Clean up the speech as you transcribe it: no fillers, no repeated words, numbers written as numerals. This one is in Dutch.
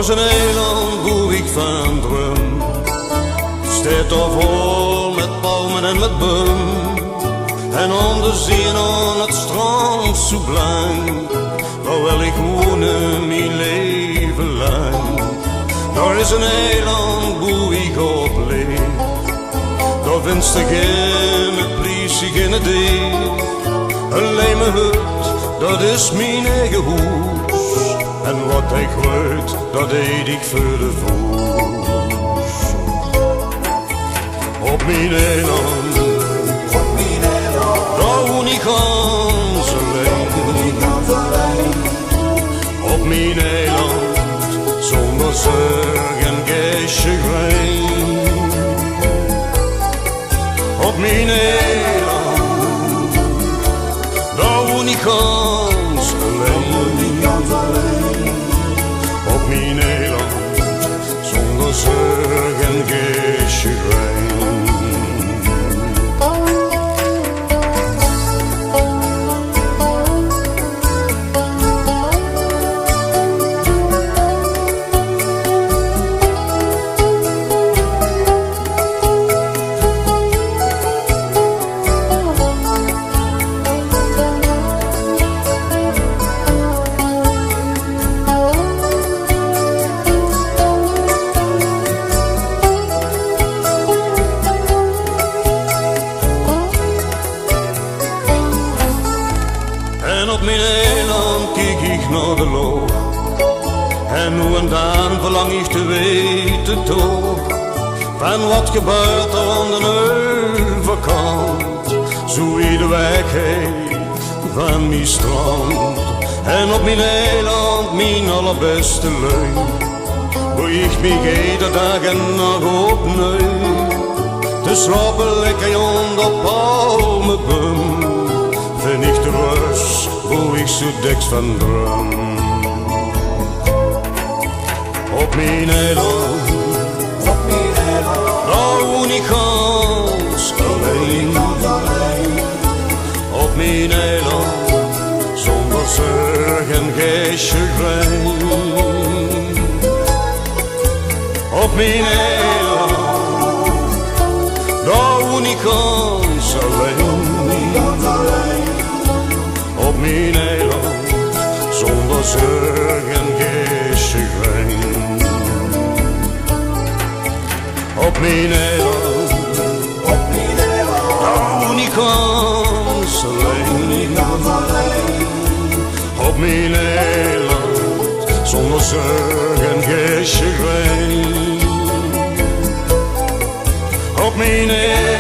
is een eiland waar ik van droom. Staat er vol met palmen en met boom. En aan de zee aan het strand zo blank, daar wil ik wonen mijn leven lang. Daar is een eiland waar ik op leef. Daar vindt er geen politie, geen idee. Alleen mijn hut, dat is mijn eigen huis. En wat ik weet, dat deed ik voor de voet. Op mijn eiland, daar woon ik ganz alleen. Op mijn eiland, zonder zorg en chagrijn. Op mijn eiland, daar woon ik ganz alleen. Op mijn eiland, zonder zorg en chagrijn. En op mijn eiland kijk ik naar de loop. En nu en dan verlang ik te weten toch, van wat gebeurt er aan de overkant. Zo wie de weg heet van mijn strand. En op mijn eiland mijn allerbeste leun, waar ik mij iedere dag en nacht opneem. Te slapen lekker onder palmenboom, vind ik de rust waar ik zo deks van droom. Op mijn eiland, daar woon ik ganz alleen. Op mijn eiland, zonder zorg en chagrijn. Op mijn eiland, daar woon ik ganz alleen. Op mijn eiland, zonder zorg en chagrijn. Op mijn eiland, daar woon ik ganz alleen. Op mijn eiland, zonder zorg en chagrijn. Op mijn eiland.